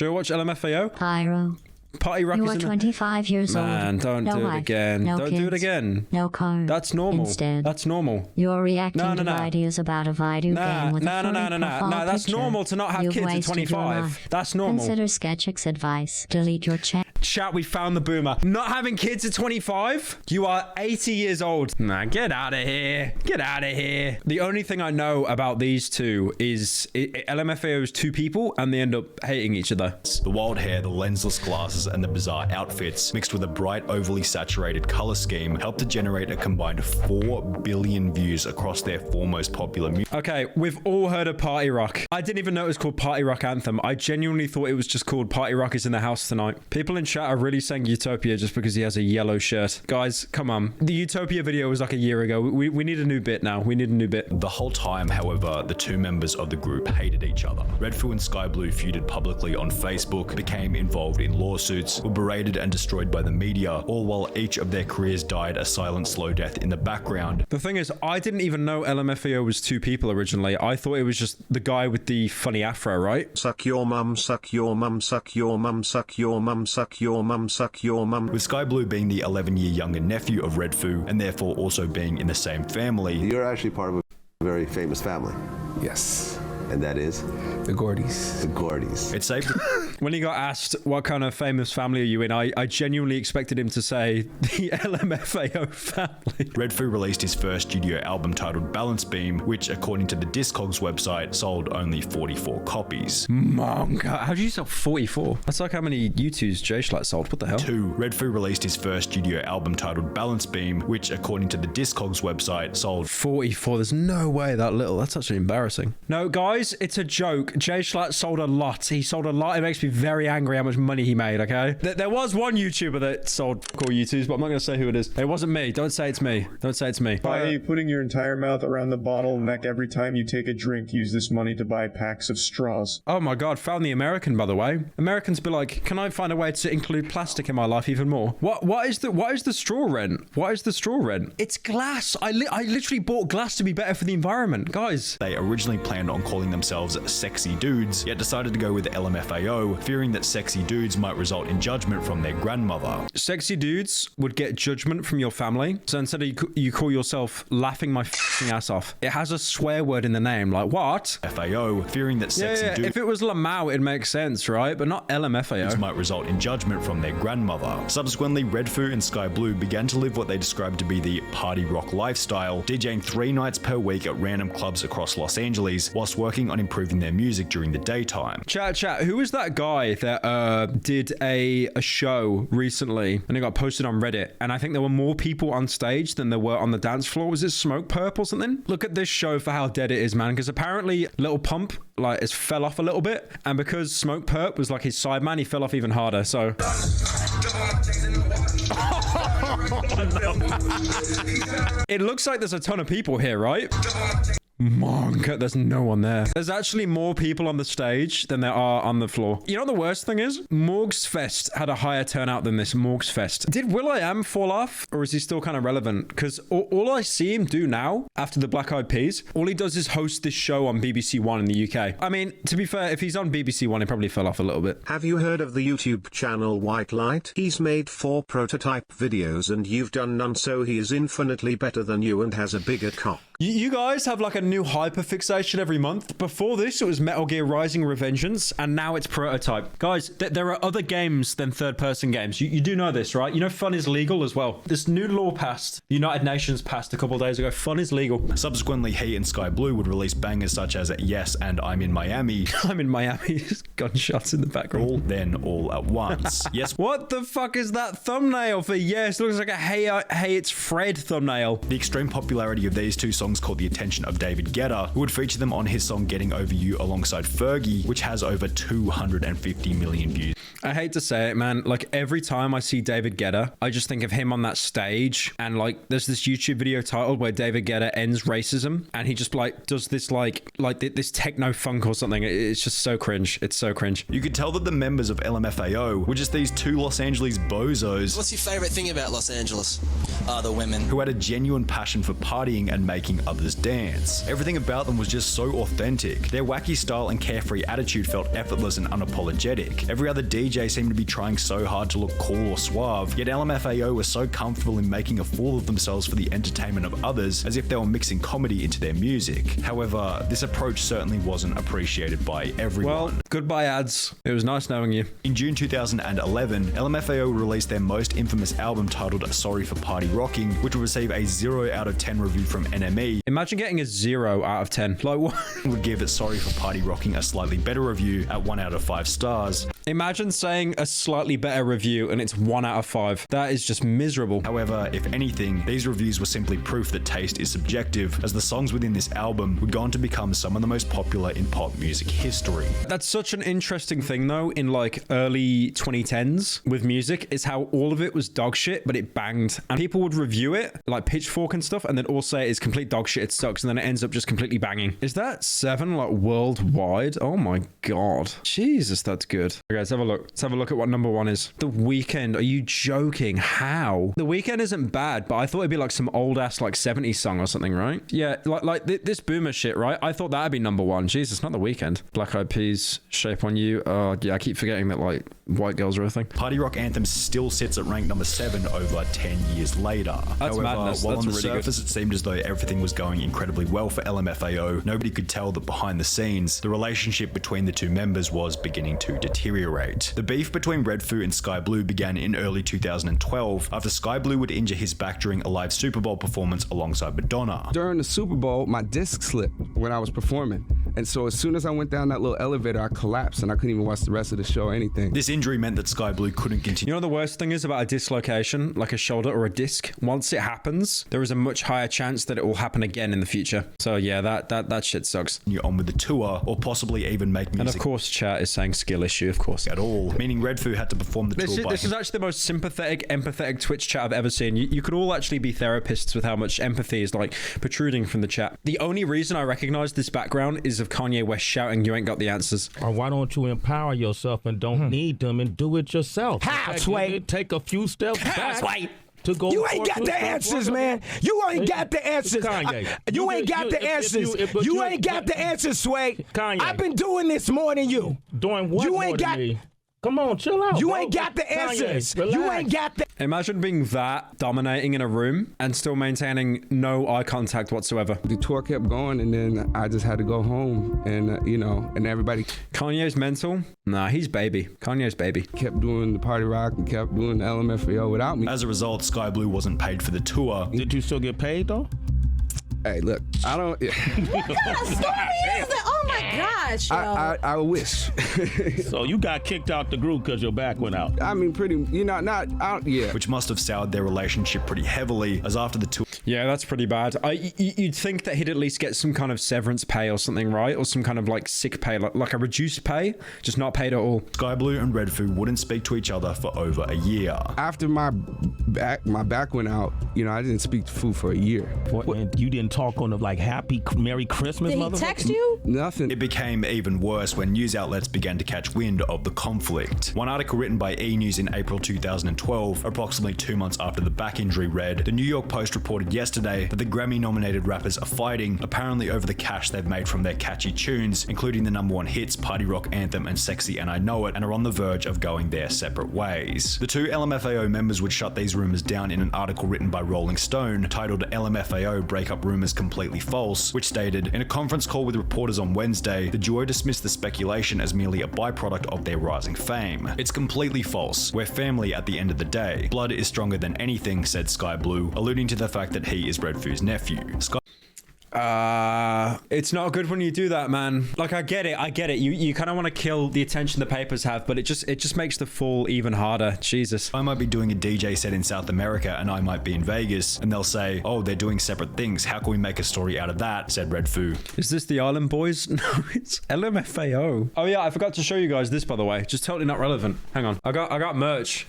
Should I watch LMFAO? Pyro. Party Rock You is are in 25 years old. Man, don't no do wife, it again. No Don't kids, do it again. No car. That's normal. Instead, that's normal. You're reacting No, to ideas about a video game with a fully profile That's picture. normal to not have You've kids at wasted your 25. life. That's normal. Consider Sketchik's advice. Delete your chat. Chat, we found the boomer. Not having kids at 25? You are 80 years old. Nah, get out of here. Get out of here. The only thing I know about these two is LMFAO is two people and they end up hating each other. The wild hair, the lensless glasses, and the bizarre outfits, mixed with a bright, overly saturated color scheme, helped to generate a combined 4 billion views across their four most popular music. Okay, we've all heard of Party Rock. I didn't even know it was called Party Rock Anthem. I genuinely thought it was just called Party Rock is in the house tonight. People in chat are really saying Utopia just because he has a yellow shirt. Guys, come on. The Utopia video was like a year ago. We need a new bit now. We need a new bit. The whole time, however, the two members of the group hated each other. Redfoo and Sky Blue feuded publicly on Facebook, became involved in lawsuits, were berated and destroyed by the media, all while each of their careers died a silent, slow death in the background. The thing is, I didn't even know LMFAO was two people originally. I thought it was just the guy with the funny afro, right? Suck your mum, suck your mum, suck your mum, suck your mum, suck your mum, suck your mum. With Sky Blue being the 11-year younger nephew of Redfoo, and therefore also being in the same family. You're actually part of a very famous family. Yes. And that is? The Gordys. The Gordys. It's safe to... When he got asked what kind of famous family are you in, I genuinely expected him to say the LMFAO family. Redfoo released his first studio album titled Balance Beam, which according to the Discogs website sold only 44 copies. Monka. How do you sell 44? That's like how many U2s J Schlatt sold. What the hell? 2. Redfoo released his first studio album titled Balance Beam, which according to the Discogs website sold 44. There's no way that little. That's actually embarrassing. No, guys, it's a joke. J Schlatt sold a lot. He sold a lot. It makes me very angry how much money he made, okay? There was one YouTuber that sold cool YouTubers, but I'm not going to say who it is. It wasn't me. Don't say it's me. Don't say it's me. By putting your entire mouth around the bottleneck every time you take a drink, use this money to buy packs of straws. Oh my God, found the American, by the way. Americans be like, can I find a way to include plastic in my life even more? What is the straw rent? What is the straw rent? It's glass. I literally bought glass to be better for the environment, guys. They originally planned on calling themselves Sexy Dudes, yet decided to go with LMFAO, fearing that Sexy Dudes might result in judgment from their grandmother. Sexy Dudes would get judgment from your family, so instead of you call yourself Laughing My F***ing Ass Off, it has a swear word in the name, like what? FAO, fearing that Sexy Dudes... If it was LMFAO, it'd make sense, right? But not LMFAO. ...might result in judgment from their grandmother. Subsequently, Redfoo and Sky Blue began to live what they described to be the party rock lifestyle, DJing 3 nights per week at random clubs across Los Angeles, whilst working on improving their music during the daytime. Chat, who was that guy that did a show recently and it got posted on Reddit? And I think there were more people on stage than there were on the dance floor. Was it Smoke Perp or something? Look at this show for how dead it is, man. Because apparently Little Pump like has fell off a little bit, and because Smoke Perp was like his sideman, he fell off even harder. So it looks like there's a ton of people here, right? Monk, there's no one there. There's actually more people on the stage than there are on the floor. You know what the worst thing is? Morgs Fest had a higher turnout than this Morgs Fest. Did will.i.am fall off, or is he still kind of relevant? Because all I see him do now, after the Black Eyed Peas, all he does is host this show on BBC One in the UK. I mean, to be fair, if he's on BBC One, he probably fell off a little bit. Have you heard of the YouTube channel White Light? He's made 4 prototype videos and you've done none, so he is infinitely better than you and has a bigger cock. You guys have like a new hyperfixation every month. Before this, it was Metal Gear Rising Revengeance, and now it's Prototype. Guys, there are other games than third-person games. You do know this, right? You know fun is legal as well. This new law passed, the United Nations passed a couple of days ago. Fun is legal. Subsequently, he and Sky Blue would release bangers such as Yes and I'm in Miami. I'm in Miami. Gunshots in the background. All then all at once. Yes. What the fuck is that thumbnail for Yes? Looks like a Hey It's Fred thumbnail. The extreme popularity of these two songs caught the attention of David Guetta, who would feature them on his song Getting Over You alongside Fergie, which has over 250 million views. I hate to say it, man. Like, every time I see David Guetta, I just think of him on that stage, and like there's this YouTube video titled where David Guetta ends racism, and he just like does this like this techno funk or something. It's just so cringe. It's so cringe. You could tell that the members of LMFAO were just these two Los Angeles bozos. What's your favorite thing about Los Angeles? The women. Who had a genuine passion for partying and making watching others dance. Everything about them was just so authentic. Their wacky style and carefree attitude felt effortless and unapologetic. Every other DJ seemed to be trying so hard to look cool or suave, yet LMFAO was so comfortable in making a fool of themselves for the entertainment of others, as if they were mixing comedy into their music. However, this approach certainly wasn't appreciated by everyone. Well, goodbye ads. It was nice knowing you. In June 2011, LMFAO released their most infamous album titled Sorry for Party Rocking, which would receive a 0 out of 10 review from NME. Imagine getting a 0 out of 10. Like what? Would give Sorry for Party Rocking a slightly better review at 1 out of 5 stars. Imagine saying a slightly better review and it's 1 out of 5. That is just miserable. However, if anything, these reviews were simply proof that taste is subjective, as the songs within this album would go on to become some of the most popular in pop music history. That's such an interesting thing though in like early 2010s with music, is how all of it was dog shit, but it banged. And people would review it, like Pitchfork and stuff, and then all say it's complete dog shit, it sucks, and then it ends up just completely banging. Is that 7 like worldwide? Oh my god. Jesus, that's good. Okay, let's have a look. Let's have a look at what number 1 is. The Weeknd. Are you joking? How? The Weeknd isn't bad, but I thought it'd be like some old ass like 70s song or something, right? Yeah, like this boomer shit, right? I thought that'd be number 1. Jesus, not The Weeknd. Black Eyed Peas, Shape on You. Yeah, I keep forgetting that like white girls are a thing. Party Rock Anthem still sits at rank number 7 over 10 years later. That's However, madness. while That's on the really surface it seemed as though everything was going incredibly well for LMFAO, nobody could tell that behind the scenes, the relationship between the two members was beginning to deteriorate. The beef between Redfoo and Sky Blue began in early 2012 after Sky Blue would injure his back during a live Super Bowl performance alongside Madonna. During the Super Bowl, my disc slipped when I was performing. And so as soon as I went down that little elevator, I collapsed and I couldn't even watch the rest of the show or anything. This injury meant that Sky Blue couldn't continue. You know the worst thing is about a dislocation, like a shoulder or a disc? Once it happens, there is a much higher chance that it will happen again in the future. So yeah, that shit sucks. On with the tour, or possibly even make music. And of course, chat is saying skill issue, of course. At all, meaning Redfoo had to perform the tour by... This is actually the most sympathetic, empathetic Twitch chat I've ever seen. You could all actually be therapists with how much empathy is like protruding from the chat. The only reason I recognize this background is of Kanye West shouting, "You ain't got the answers." Or why don't you empower yourself and don't need them and do it yourself? How, Sway? Take a few steps back. Sway? To go you ain't got the answers, man. You ain't got the answers. You ain't got the answers. You ain't got the answers, Sway. Kanye. I've been doing this more than you. Doing what? You ain't got. Come on, chill out. You ain't got the answers. You ain't got the. Imagine being that dominating in a room and still maintaining no eye contact whatsoever. The tour kept going, and then I just had to go home, and and everybody. Kanye's mental? Nah, he's baby. Kanye's baby. Kept doing the Party Rock and kept doing the LMFAO without me. As a result, Sky Blue wasn't paid for the tour. Did you still get paid though? Hey, look, I don't. What kind of story is that? Oh my gosh, yo. I wish. So you got kicked out the group because your back went out. I mean, pretty, yeah. Which must have soured their relationship pretty heavily, as after the tour... Yeah, that's pretty bad. You'd think that he'd at least get some kind of severance pay or something, right? Or some kind of like sick pay, like a reduced pay, just not paid at all. Sky Blue and Redfoo wouldn't speak to each other for over a year. After my back went out, I didn't speak to Foo for a year. And you didn't talk on the like Happy Merry Christmas, Did he text you? Nothing. It became even worse when news outlets began to catch wind of the conflict. One article written by E! News in April 2012, approximately 2 months after the back injury, read, "The New York Post reported yesterday that the Grammy-nominated rappers are fighting, apparently over the cash they've made from their catchy tunes, including the #1 hits Party Rock Anthem and Sexy and I Know It, and are on the verge of going their separate ways." The two LMFAO members would shut these rumors down in an article written by Rolling Stone titled "LMFAO Breakup Rumors Completely False," which stated, "In a conference call with reporters on Wednesday, the duo dismissed the speculation as merely a byproduct of their rising fame. It's completely false. We're family at the end of the day. Blood is stronger than anything," said Sky Blue, alluding to the fact that he is Redfoo's nephew. It's not good when you do that, man. Like, I get it. You kind of want to kill the attention the papers have, but it just makes the fall even harder. Jesus. I might be doing a DJ set in South America and I might be in Vegas, and they'll say, "Oh, they're doing separate things. How can we make a story out of that?" said Redfoo. Is this the Island Boys? No, it's LMFAO. Oh yeah, I forgot to show you guys this, by the way. Just totally not relevant. Hang on. I got merch.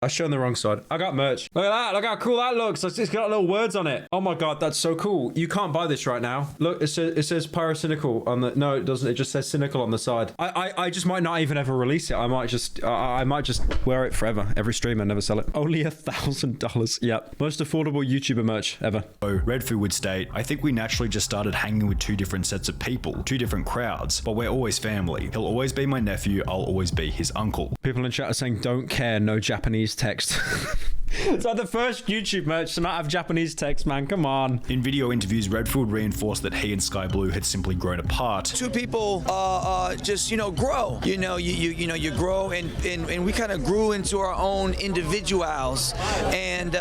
I showed on the wrong side. I got merch. Look at that. Look how cool that looks. It's got little words on it. Oh my God, that's so cool. You can't buy this right now. Look, it says Pyrocynical on the... No, it doesn't. It just says Cynical on the side. I just might not even ever release it. I might just wear it forever. Every stream and never sell it. Only $1,000. Yep. Most affordable YouTuber merch ever. So Redfoo would state, I think we naturally just started hanging with two different sets of people, two different crowds, but we're always family. He'll always be my nephew. I'll always be his uncle. People in chat are saying, don't care, no Japanese text. It's like the first YouTube merch to not have Japanese text, man. Come on. In video interviews, Redfoo would reinforce that he and Sky Blue had simply grown apart. Two people just, grow. You grow and we kind of grew into our own individuals. And,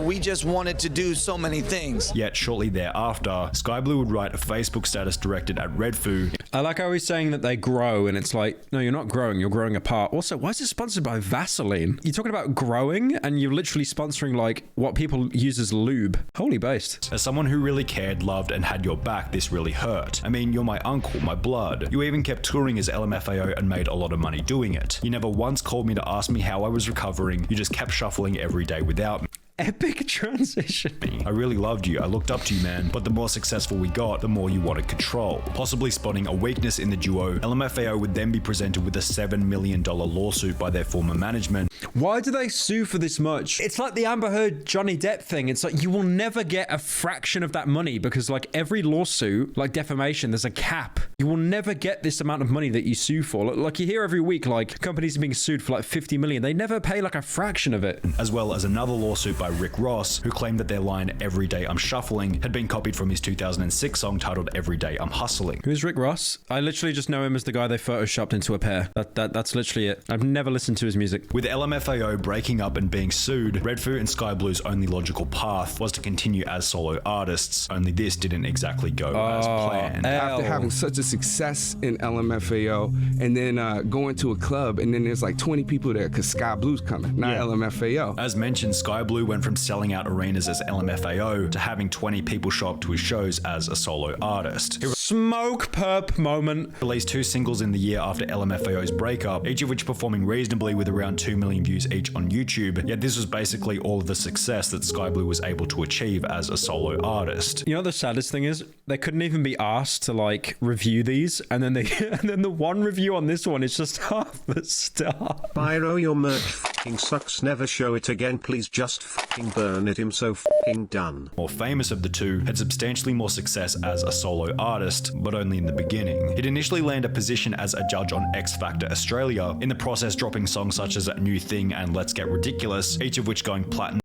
we just wanted to do so many things. Yet shortly thereafter, Sky Blue would write a Facebook status directed at Redfoo. I like how he's saying that they grow, and it's like, no, you're not growing, you're growing apart. Also, why is it sponsored by Vaseline? You're talking about growing, and you're literally sponsoring like what people use as lube. Holy based. As someone who really cared, loved, and had your back, this really hurt. I mean, you're my uncle, my blood. You even kept touring as LMFAO and made a lot of money doing it. You never once called me to ask me how I was recovering. You just kept shuffling every day without me. Epic transition. I really loved you. I looked up to you, man. But the more successful we got, the more you wanted control. Possibly spotting a weakness in the duo, LMFAO would then be presented with a $7 million lawsuit by their former management. Why do they sue for this much? It's like the Amber Heard Johnny Depp thing. It's like you will never get a fraction of that money because like every lawsuit, like defamation, there's a cap. You will never get this amount of money that you sue for. Like you hear every week, like companies are being sued for like 50 million. They never pay like a fraction of it. As well as another lawsuit by Rick Ross, who claimed that their line "Every Day I'm Shuffling" had been copied from his 2006 song titled "Every Day I'm Hustling." Who's Rick Ross? I literally just know him as the guy they photoshopped into a pair. That's literally it. I've never listened to his music. With LMFAO breaking up and being sued, Redfoo and Sky Blue's only logical path was to continue as solo artists. Only this didn't exactly go as planned. After having such a success in LMFAO and then going to a club and then there's like 20 people there because Sky Blue's coming, not LMFAO. As mentioned, Sky Blue went from selling out arenas as LMFAO to having 20 people show up to his shows as a solo artist. He Smoke perp moment. Released 2 singles in the year after LMFAO's breakup, each of which performing reasonably with around 2 million views each on YouTube. Yet this was basically all of the success that Sky Blue was able to achieve as a solo artist. You know the saddest thing is they couldn't even be asked to like review these, and then the one review on this one is just half the star. Pyro, your merch fucking sucks. Never show it again, please. Just fucking burn it. I'm so fucking done. More famous of the two, had substantially more success as a solo artist, but only in the beginning. He'd initially land a position as a judge on X Factor Australia, in the process dropping songs such as New Thing and Let's Get Ridiculous, each of which going platinum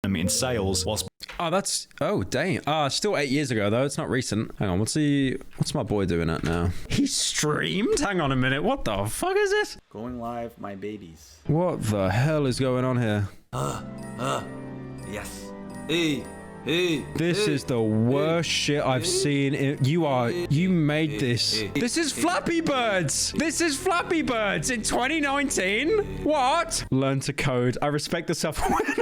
in sales, whilst oh dang. Still 8 years ago though, it's not recent. Hang on, what's my boy doing at now? He streamed? Hang on a minute, what the fuck is this? Going live, my babies. What the hell is going on here? Yes. Hey. This is the worst shit I've seen. You made this. This is Flappy Birds. This is Flappy Birds in 2019. What? Learn to code. I respect the self-awareness.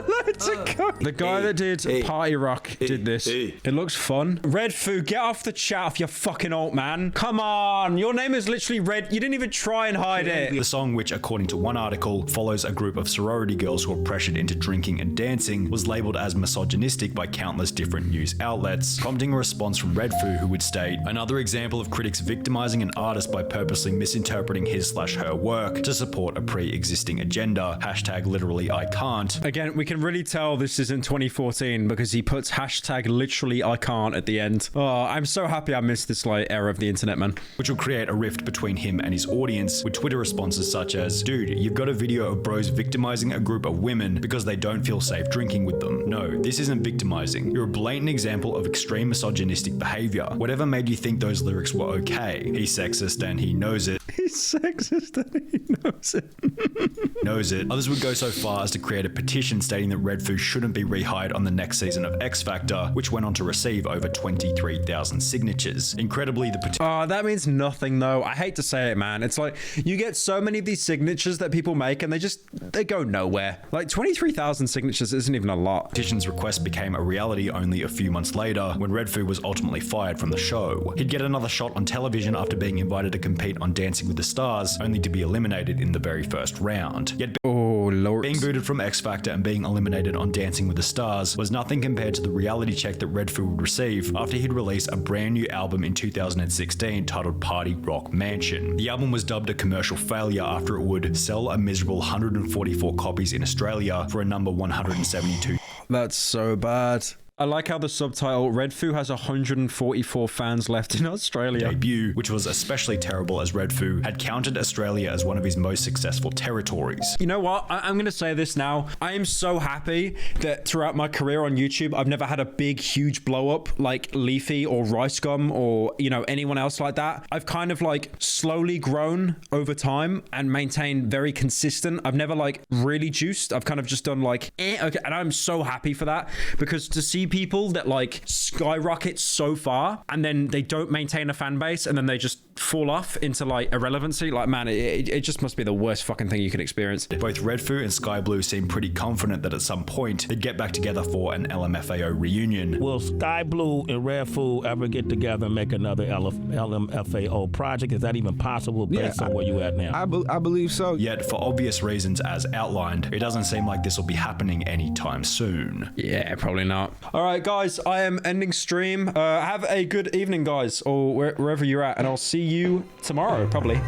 Learn to code. The guy that did Party Rock did this. It looks fun. Redfoo, get off the chat off your fucking alt, man. Come on. Your name is literally Red. You didn't even try and hide it. The song, which according to one article follows a group of sorority girls who are pressured into drinking and dancing, was labeled as misogynistic by countless different news outlets, prompting a response from Redfoo, who would state, another example of critics victimizing an artist by purposely misinterpreting his/her work to support a pre-existing agenda. Hashtag literally I can't. Again, we can really tell this isn't 2014 because he puts hashtag literally I can't at the end. Oh, I'm so happy I missed this like era of the internet, man. Which will create a rift between him and his audience, with Twitter responses such as, dude, you've got a video of bros victimizing a group of women because they don't feel safe drinking with them. No, this isn't victimizing. You're a blatant example of extreme misogynistic behavior. Whatever made you think those lyrics were okay? He's sexist and he knows it. He's sexist and he knows it. Knows it. Others would go so far as to create a petition stating that Redfoo shouldn't be rehired on the next season of X Factor, which went on to receive over 23,000 signatures. Incredibly, the petition... Oh, that means nothing though. I hate to say it, man. It's like you get so many of these signatures that people make and they go nowhere. Like 23,000 signatures isn't even a lot. Petition's request became became a reality only a few months later when Redfoo was ultimately fired from the show. He'd get another shot on television after being invited to compete on Dancing with the Stars, only to be eliminated in the very first round. Yet being booted from X Factor and being eliminated on Dancing with the Stars was nothing compared to the reality check that Redfoo would receive after he'd released a brand new album in 2016 titled Party Rock Mansion. The album was dubbed a commercial failure after it would sell a miserable 144 copies in Australia for a number 172. That's so bad. I like how the subtitle, Redfoo has 144 fans left in Australia. Debut, which was especially terrible as Redfoo had counted Australia as one of his most successful territories. You know what? I'm going to say this now. I am so happy that throughout my career on YouTube, I've never had a big, huge blow up like Leafy or Rice Gum or, you know, anyone else like that. I've kind of like slowly grown over time and maintained very consistent. I've never like really juiced. I've kind of just done like, okay. And I'm so happy for that, because to see people that like skyrocket so far and then they don't maintain a fan base and then they just fall off into like irrelevancy, like, man, it just must be the worst fucking thing you could experience. Both Redfoo and Sky Blue seemed pretty confident that at some point they'd get back together for an LMFAO reunion. Will Sky Blue and Redfoo ever get together and make another LMFAO project? Is that even possible based on where you at now? I believe so. Yet for obvious reasons as outlined, it doesn't seem like this will be happening anytime soon. Yeah, probably not. All right, guys, I am ending stream. Have a good evening, guys, or wherever you're at, and I'll see you tomorrow, probably.